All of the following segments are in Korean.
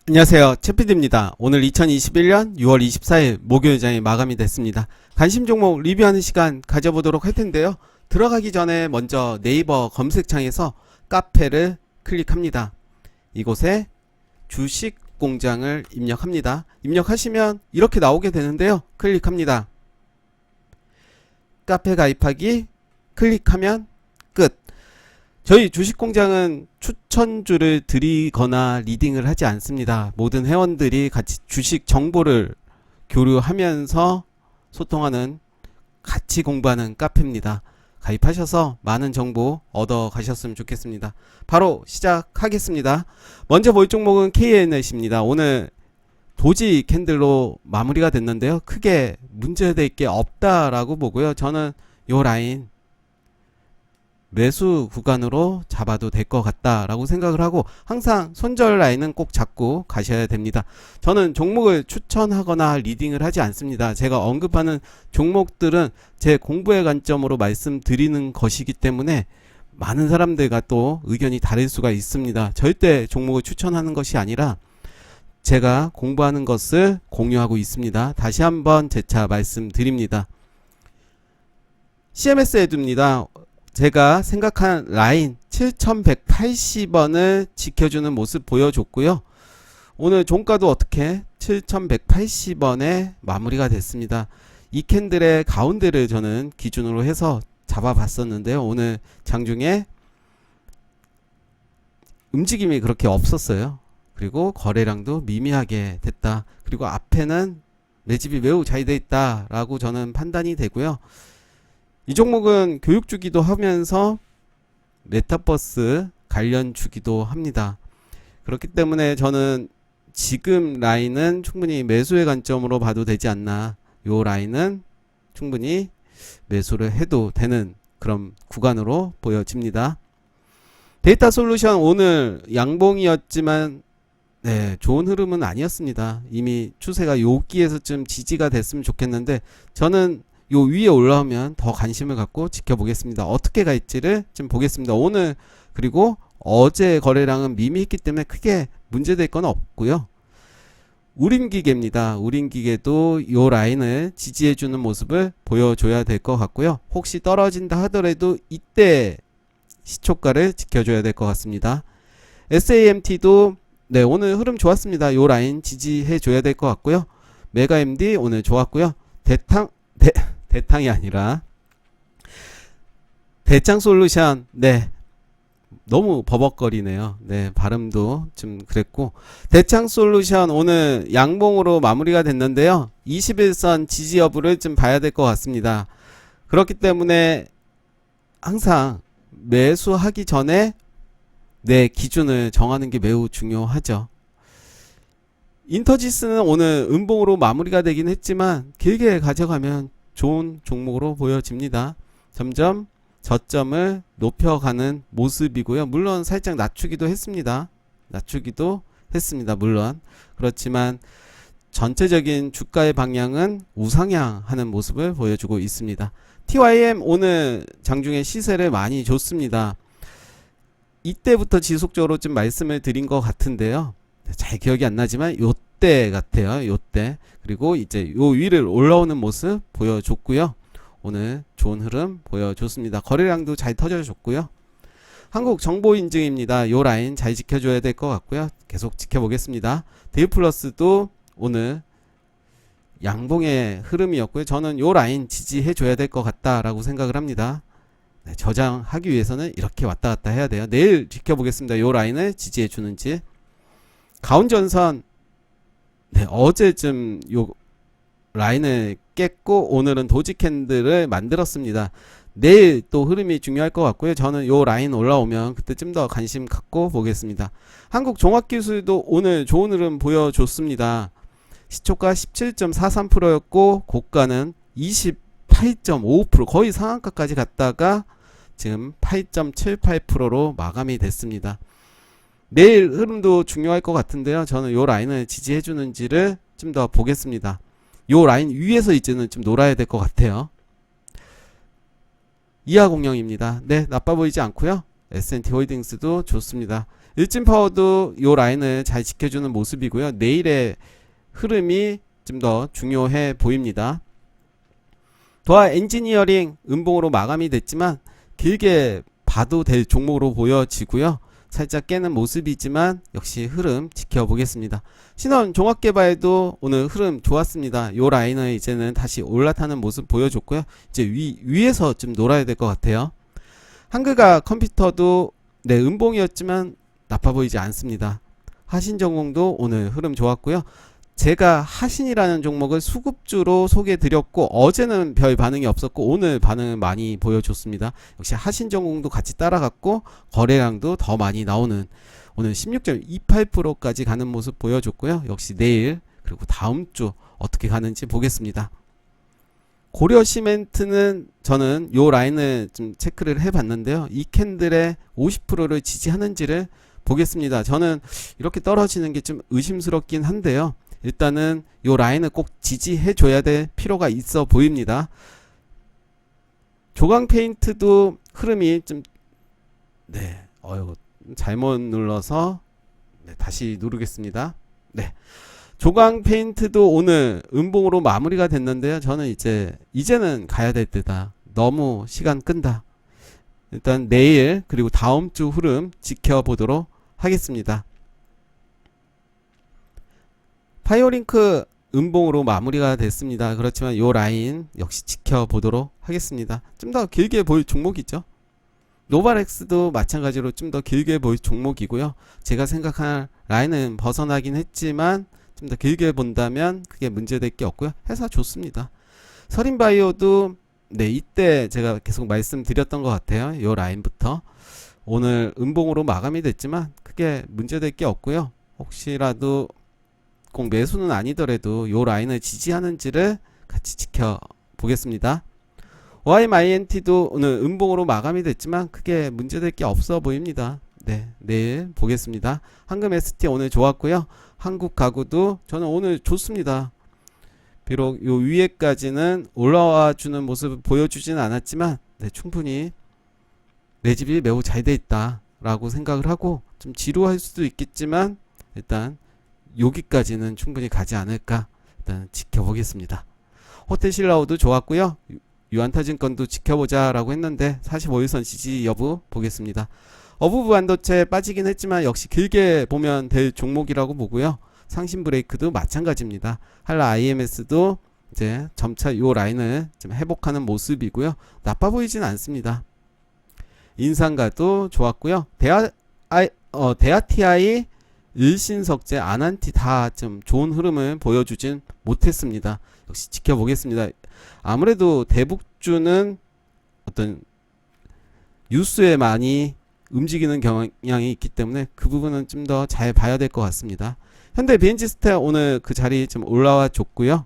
안녕하세요, 채피디입니다. 오늘 2021년 6월 24일 목요일장이 마감이 됐습니다. 관심 종목 리뷰하는 시간 가져보도록 할 텐데요. 들어가기 전에 먼저 네이버 검색창에서 카페를 클릭합니다. 이곳에 주식 공장을 입력합니다. 입력하시면 이렇게 나오게 되는데요. 클릭합니다. 카페 가입하기 클릭하면 끝. 저희 주식공장은 추천주를 드리거나 리딩을 하지 않습니다. 모든 회원들이 같이 주식 정보를 교류하면서 소통하는, 같이 공부하는 카페입니다. 가입하셔서 많은 정보 얻어 가셨으면 좋겠습니다. 바로 시작하겠습니다. 먼저 볼 종목은 KNS입니다. 오늘 도지 캔들로 마무리가 됐는데요. 크게 문제될 게 없다라고 보고요. 저는 요 라인 매수 구간으로 잡아도 될 것 같다라고 생각을 하고, 항상 손절 라인은 꼭 잡고 가셔야 됩니다. 저는 종목을 추천하거나 리딩을 하지 않습니다. 제가 언급하는 종목들은 제 공부의 관점으로 말씀드리는 것이기 때문에 많은 사람들과 또 의견이 다를 수가 있습니다. 절대 종목을 추천하는 것이 아니라 제가 공부하는 것을 공유하고 있습니다. 다시 한번 재차 말씀드립니다. CMS 에듀입니다. 제가 생각한 라인 7180원을 지켜주는 모습 보여줬고요. 오늘 종가도 어떻게 7180원에 마무리가 됐습니다. 이 캔들의 가운데를 저는 기준으로 해서 잡아봤었는데요. 오늘 장중에 움직임이 그렇게 없었어요. 그리고 거래량도 미미하게 됐다. 그리고 앞에는 매집이 매우 잘 돼 있다 라고 저는 판단이 되고요. 이 종목은 교육 주기도 하면서 메타버스 관련 주기도 합니다. 그렇기 때문에 저는 지금 라인은 충분히 매수의 관점으로 봐도 되지 않나. 요 라인은 충분히 매수를 해도 되는 그런 구간으로 보여집니다. 데이터 솔루션 오늘 양봉이었지만 좋은 흐름은 아니었습니다. 이미 추세가 여기에서쯤 지지가 됐으면 좋겠는데, 저는 요 위에 올라오면 더 관심을 갖고 지켜보겠습니다. 어떻게 갈지를 좀 보겠습니다. 오늘 그리고 어제 거래량은 미미했기 때문에 크게 문제될 건 없고요. 우림기계입니다. 우림기계도 요 라인을 지지해주는 모습을 보여줘야 될 것 같고요. 혹시 떨어진다 하더라도 이때 시초가를 지켜줘야 될 것 같습니다. SAMT도 오늘 흐름 좋았습니다. 요 라인 지지해줘야 될 것 같고요. 메가MD 오늘 좋았고요. 대탕이 아니라 대창솔루션 너무 버벅거리네요. 발음도 좀 그랬고, 대창솔루션 오늘 양봉으로 마무리가 됐는데요. 21선 지지 여부를 좀 봐야 될 것 같습니다. 그렇기 때문에 항상 매수하기 전에 내 기준을 정하는 게 매우 중요하죠. 인터지스는 오늘 음봉으로 마무리가 되긴 했지만 길게 가져가면 좋은 종목으로 보여집니다. 점점 저점을 높여가는 모습이고요. 물론 살짝 낮추기도 했습니다. 물론. 그렇지만 전체적인 주가의 방향은 우상향하는 모습을 보여주고 있습니다. TYM 오늘 장중에 시세를 많이 줬습니다. 이때부터 지속적으로 좀 말씀을 드린 것 같은데요. 잘 기억이 안 나지만 요때 같아요. 요때. 그리고 이제 요 위를 올라오는 모습 보여줬고요. 오늘 좋은 흐름 보여줬습니다. 거래량도 잘 터져줬고요. 한국정보인증입니다. 요 라인 잘 지켜줘야 될 것 같고요. 계속 지켜보겠습니다. 데이플러스도 오늘 양봉의 흐름이었고요. 저는 요 라인 지지해줘야 될 것 같다라고 생각을 합니다. 저장하기 위해서는 이렇게 왔다 갔다 해야 돼요. 내일 지켜보겠습니다. 요 라인을 지지해주는지. 가온전선 어제쯤 요 라인을 깼고 오늘은 도지 캔들을 만들었습니다. 내일 또 흐름이 중요할 것 같고요. 저는 요 라인 올라오면 그때쯤 더 관심 갖고 보겠습니다. 한국종합기술도 오늘 좋은 흐름 보여줬습니다. 시초가 17.43%였고 고가는 28.55%, 거의 상한가까지 갔다가 지금 8.78%로 마감이 됐습니다. 내일 흐름도 중요할 것 같은데요. 저는 요 라인을 지지해주는지를 좀 더 보겠습니다. 요 라인 위에서 이제는 좀 놀아야 될 것 같아요. 이하공영입니다. 나빠 보이지 않고요. S&T 홀딩스도 좋습니다. 일진 파워도 요 라인을 잘 지켜주는 모습이고요. 내일의 흐름이 좀 더 중요해 보입니다. 도하 엔지니어링 음봉으로 마감이 됐지만 길게 봐도 될 종목으로 보여지고요. 살짝 깨는 모습이지만 역시 흐름 지켜보겠습니다. 신원 종합개발도 오늘 흐름 좋았습니다. 요 라인을 이제는 다시 올라타는 모습 보여줬고요. 이제 위에서 좀 놀아야 될 것 같아요. 한글과 컴퓨터도 네, 음봉이었지만 나빠 보이지 않습니다. 하신전공도 오늘 흐름 좋았고요. 제가 하신이라는 종목을 수급주로 소개해드렸고 어제는 별 반응이 없었고 오늘 반응을 많이 보여줬습니다. 역시 하신전공도 같이 따라갔고 거래량도 더 많이 나오는 오늘 16.28%까지 가는 모습 보여줬고요. 역시 내일 그리고 다음 주 어떻게 가는지 보겠습니다. 고려시멘트는 저는 요 라인을 좀 체크를 해봤는데요. 이 캔들의 50%를 지지하는지를 보겠습니다. 저는 이렇게 떨어지는 게 좀 의심스럽긴 한데요. 일단은 요 라인을 꼭 지지해 줘야 될 필요가 있어 보입니다. 조강 페인트도 흐름이 좀 네, 잘못 눌러서 네, 다시 누르겠습니다. 네. 조강 페인트도 오늘 음봉으로 마무리가 됐는데요. 저는 이제는 가야 될 때다. 너무 시간 끈다. 일단 내일 그리고 다음 주 흐름 지켜보도록 하겠습니다. 파이오링크 음봉으로 마무리가 됐습니다. 그렇지만 요 라인 역시 지켜보도록 하겠습니다. 좀 더 길게 보일 종목이죠. 노바렉스도 마찬가지로 좀 더 길게 보일 종목이고요. 제가 생각한 라인은 벗어나긴 했지만 좀 더 길게 본다면 그게 문제될 게 없고요. 회사 좋습니다. 서린바이오도 네, 이때 제가 계속 말씀드렸던 것 같아요. 요 라인부터 오늘 음봉으로 마감이 됐지만 크게 문제될 게 없고요. 혹시라도 꼭 매수는 아니더라도 요 라인을 지지하는지를 같이 지켜보겠습니다. OIMINT도 오늘 음봉으로 마감이 됐지만 크게 문제될 게 없어 보입니다. 네, 내일 보겠습니다. 한금 ST 오늘 좋았고요. 한국 가구도 저는 오늘 좋습니다. 비록 요 위에까지는 올라와 주는 모습을 보여주지는 않았지만 네, 충분히 내 집이 매우 잘 돼 있다 라고 생각을 하고 좀 지루할 수도 있겠지만 일단 여기까지는 충분히 가지 않을까 일단 지켜보겠습니다. 호텔신라우도 좋았고요. 유한타증권도 지켜보자 라고 했는데 45일선 지지 여부 보겠습니다. 어부부 반도체 빠지긴 했지만 역시 길게 보면 될 종목이라고 보고요. 상신 브레이크도 마찬가지입니다. 한라 IMS도 이제 점차 요 라인을 좀 회복하는 모습이고요. 나빠 보이진 않습니다. 인상가도 좋았고요. 대아TI, 일신석재, 아난티 다 좀 좋은 흐름을 보여주진 못했습니다. 역시 지켜보겠습니다. 아무래도 대북주는 어떤 뉴스에 많이 움직이는 경향이 있기 때문에 그 부분은 좀 더 잘 봐야 될 것 같습니다. 현대 비엔지스타 오늘 그 자리 좀 올라와 줬고요.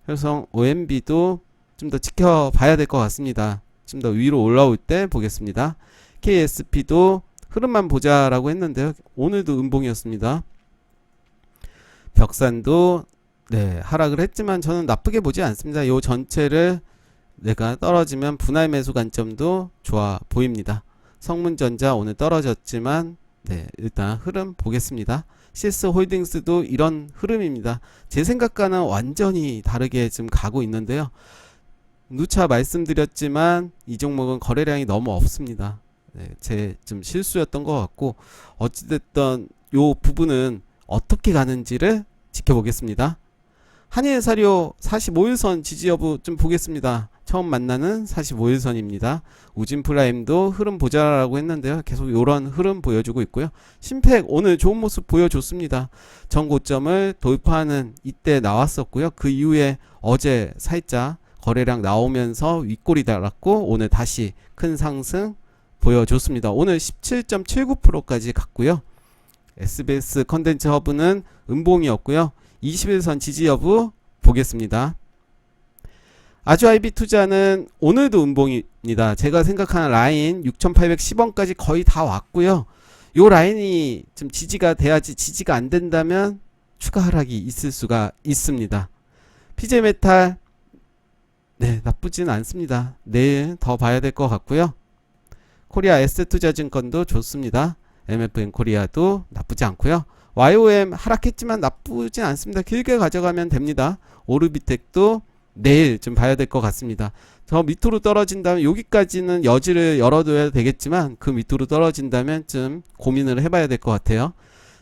효성 OMB도 좀 더 지켜봐야 될 것 같습니다. 좀 더 위로 올라올 때 보겠습니다. KSP도 흐름만 보자라고 했는데요. 오늘도 음봉이었습니다. 벽산도 네, 하락을 했지만 저는 나쁘게 보지 않습니다. 요 전체를 내가 떨어지면 분할 매수 관점도 좋아 보입니다. 성문전자 오늘 떨어졌지만 네, 일단 흐름 보겠습니다. CS홀딩스도 이런 흐름입니다. 제 생각과는 완전히 다르게 지금 가고 있는데요. 누차 말씀드렸지만 이 종목은 거래량이 너무 없습니다. 네, 제 좀 실수였던 것 같고 어찌됐든 요 부분은 어떻게 가는지를 지켜보겠습니다. 한일사료 45일선 지지 여부 좀 보겠습니다. 처음 만나는 45일선입니다. 우진프라임도 흐름 보자라고 했는데요. 계속 이런 흐름 보여주고 있고요. 신팩 오늘 좋은 모습 보여줬습니다. 전 고점을 돌파하는 이때 나왔었고요. 그 이후에 어제 살짝 거래량 나오면서 윗골이 달았고 오늘 다시 큰 상승 보여줬습니다. 오늘 17.79%까지 갔고요. SBS 컨텐츠 허브는 음봉이었고요. 21선 지지 여부 보겠습니다. 아주아이비 투자는 오늘도 음봉입니다. 제가 생각하는 라인 6,810원까지 거의 다 왔고요. 요 라인이 좀 지지가 돼야지, 지지가 안 된다면 추가 하락이 있을 수가 있습니다. PJ메탈 네, 나쁘진 않습니다. 내일 더 봐야 될 것 같고요. 코리아 에셋투자증권도 좋습니다. MFN 코리아도 나쁘지 않고요. YOM 하락했지만 나쁘진 않습니다. 길게 가져가면 됩니다. 오르비텍도 내일 좀 봐야 될 것 같습니다. 저 밑으로 떨어진다면 여기까지는 여지를 열어둬야 되겠지만 그 밑으로 떨어진다면 좀 고민을 해봐야 될 것 같아요.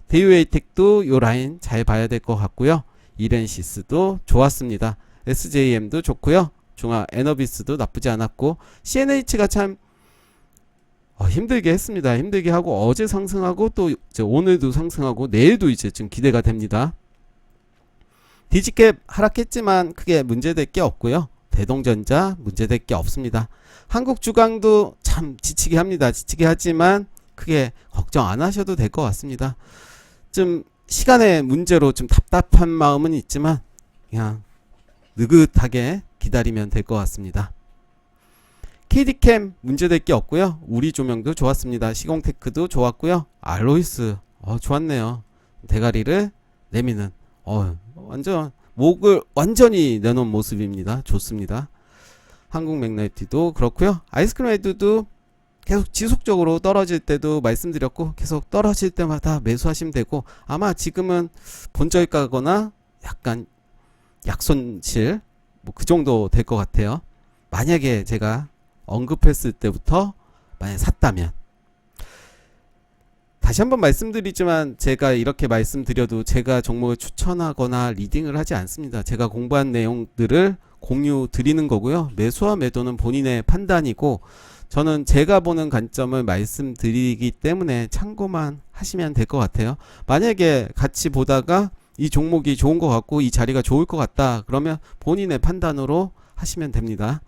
대유에이텍도 요 라인 잘 봐야 될 것 같고요. 이렌시스도 좋았습니다. SJM도 좋고요. 중화 에너비스도 나쁘지 않았고 CNH가 참 힘들게 했습니다. 힘들게 하고 어제 상승하고 또 이제 오늘도 상승하고 내일도 이제 좀 기대가 됩니다. 디지캡 하락했지만 크게 문제될 게 없고요. 대동전자 문제될 게 없습니다. 한국주강도 참 지치게 합니다. 지치게 하지만 크게 걱정 안 하셔도 될 것 같습니다. 좀 시간의 문제로 좀 답답한 마음은 있지만 그냥 느긋하게 기다리면 될 것 같습니다. KD캠 문제될 게 없고요. 우리 조명도 좋았습니다. 시공테크도 좋았고요. 알로이스 좋았네요. 대가리를 내미는 완전 목을 완전히 내놓은 모습입니다. 좋습니다. 한국 맥라이트도 그렇고요. 아이스크림 헤드도 계속 지속적으로 떨어질 때도 말씀드렸고 계속 떨어질 때마다 매수하시면 되고 아마 지금은 본저가거나 약간 약손실 그 정도 될 것 같아요. 만약에 제가 언급했을 때부터 만약에 샀다면 다시 한번 말씀드리지만 제가 이렇게 말씀드려도 제가 종목을 추천하거나 리딩을 하지 않습니다. 제가 공부한 내용들을 공유 드리는 거고요. 매수와 매도는 본인의 판단이고 저는 제가 보는 관점을 말씀드리기 때문에 참고만 하시면 될 것 같아요. 만약에 같이 보다가 이 종목이 좋은 것 같고 이 자리가 좋을 것 같다 그러면 본인의 판단으로 하시면 됩니다.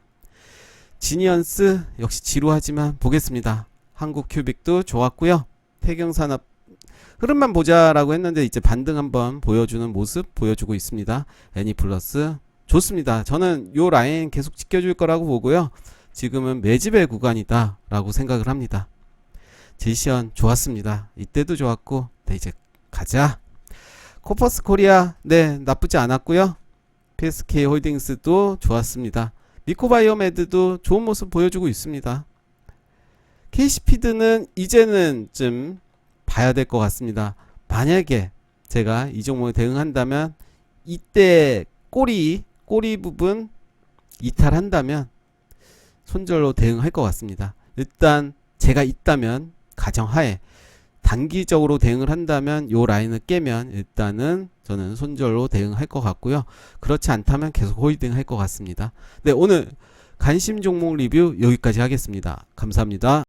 지니언스 역시 지루하지만 보겠습니다. 한국큐빅도 좋았고요. 태경산업 흐름만 보자라고 했는데 이제 반등 한번 보여주는 모습 보여주고 있습니다. 애니플러스 좋습니다. 저는 요 라인 계속 지켜줄 거라고 보고요. 지금은 매집의 구간이다 라고 생각을 합니다. 제시언 좋았습니다. 이때도 좋았고 이제 가자. 코퍼스 코리아 나쁘지 않았고요. PSK 홀딩스도 좋았습니다. 미코바이오메드도 좋은 모습 보여주고 있습니다. KC피드는 이제는 좀 봐야 될 것 같습니다. 만약에 제가 이 종목에 대응한다면 이때 꼬리 부분 이탈한다면 손절로 대응할 것 같습니다. 일단 제가 있다면 가정하에 단기적으로 대응을 한다면 요 라인을 깨면 일단은 저는 손절로 대응할 것 같고요. 그렇지 않다면 계속 홀딩 할 것 같습니다. 네, 오늘 관심 종목 리뷰 여기까지 하겠습니다. 감사합니다.